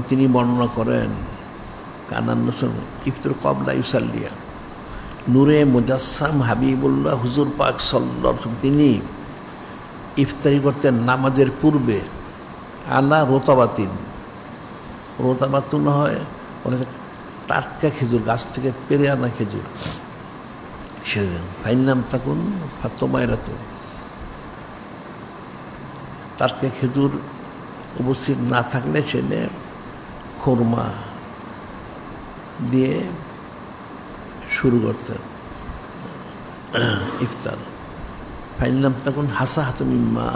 তিনি বর্ণনা করেন কানান ইফতার কবলা ইউসাল্লিয়া নূরে মুজাসসাম হাবিবুল্লাহ হুজুর পাক সাল্লাল্লাহু তিনি ইফতারি করতেন নামাজের পূর্বে আলা রোতাবাতিন। রোতাবাতুন হয় অনেক টাটকা খেজুর, গাছ থেকে পেরে আনা খেজুর। সেদিন ফাইনাম থাকুন ফাতমায়রাতুন, টাটকা খেজুর উপস্থিত না থাকলে সেটা খুরমা দিয়ে শুরু করতেন ইফতার। ফাইনাম তখন হাসা হাতুমিম্মা,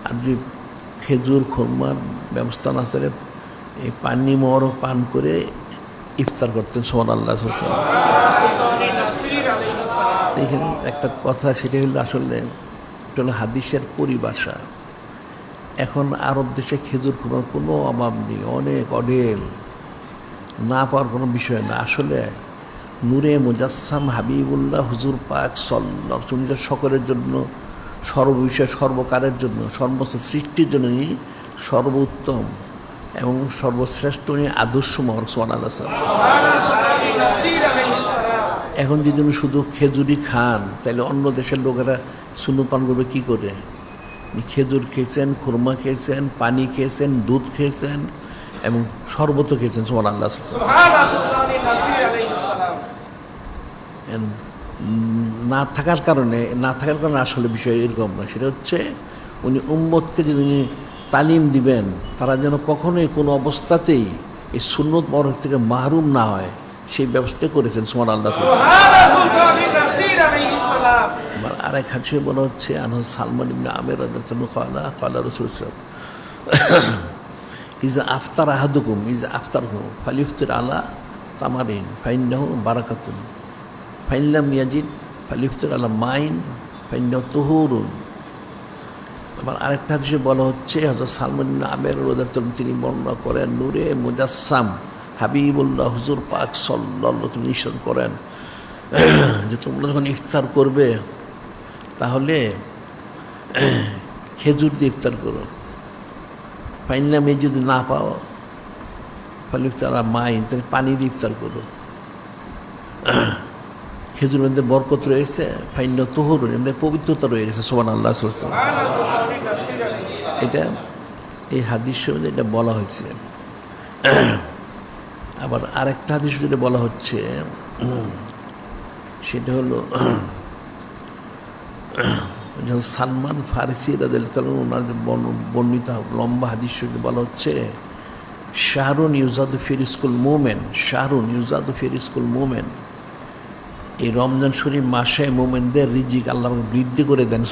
আর যদি খেজুর খুরমার ব্যবস্থা না করে এই পানি মর পান করে ইফতার করতেন সুবহানাল্লাহ। এখানে একটা কথা, সেটা হলো আসলে এটা হলো হাদিসের পরিভাষা। এখন আরব দেশে খেজুর খুরমার কোনো অভাব নেই, অনেক অঢেল, না পাওয়ার কোনো বিষয় না। আসলে নূরে মুজাসসাম হাবিবুল্লাহ হুজুর পাক সাল্লাল্লাহু আলাইহি ওয়াসাল্লাম সকলের জন্য, সর্ববিষয় সর্বকারের জন্য, সমস্ত সৃষ্টির জন্য উনি সর্বোত্তম এবং সর্বশ্রেষ্ঠ, উনি আদর্শময় সুবহানাল্লাহ। এখন যদি উনি শুধু খেজুরি খান তাহলে অন্য দেশের লোকেরা সুন্নত পান করবে কী করে? খেজুর খেয়েছেন, খুরমা খেয়েছেন, পানি খেয়েছেন, দুধ খেয়েছেন এবং শরবতও খেয়েছেন সুবহানাল্লাহ। না থাকার কারণে আসলে বিষয় এরকম না। সেটা হচ্ছে উনি উম্মতকে যদি উনি তালিম দিবেন, তারা যেন কখনোই কোনো অবস্থাতেই এই সুন্নত বরক থেকে মাহরুম না হয়, সেই ব্যবস্থা করেছেন সুবহানাল্লাহ। আরেক হাদিসে বলা হচ্ছে আনহু সালমান ইবনে আমির রাদিয়াল্লাহু আনহু ক্বালা রাসূলুল্লাহ ইজা আফতার আহাদুকুম ফালিফতির আলা তামারিন ফাইন্নাহু বারাকাতুন ফাইনলাম ইয়াজিদ ফালিফতির আলা মাইন ফাইন্নাহু তুহুরুন। আবার আরেকটা হাদিসে বলা হচ্ছে হযরত সালমান ইবনে আমির রাদিয়াল্লাহু আনহু তিনি বর্ণনা করেন নূরে মুজাসসাম হাবিবুল্লাহ হুজুর পাক সাল্লাল্লাহু আলাইহি ওয়াসাল্লাম নির্দেশ করেন যে তোমরা যখন ইফতার করবে তাহলে খেজুর দিয়ে ইফতার করো। ফাইনাল মেয়ে যদি না পাও ফলে ইফতার মাইন, তাহলে পানি দিয়ে ইফতার করো। খেজুর মধ্যে বরকত রয়েছে, ফাইনাল তোহর মধ্যে পবিত্রতা রয়ে গেছে সুবহানাল্লাহ। এটা এই হাদিস মধ্যে এটা বলা হয়েছে। আবার আরেকটা হাদিস যেটা বলা হচ্ছে সেটা হলো সালমান ফারিসি রাদিয়াল্লাহু আনহু ওনার বর্ণিত লম্বা হাদিস বলা হচ্ছে শাহরুন ইউজাদু ফি রিজকুল মুমিন, শাহরুন ইউজাদু ফি রিজকুল মুমিন, এই রমজান শরীফ মাসে মুমিনদের রিজিক আল্লাহ বৃদ্ধি করে দেন।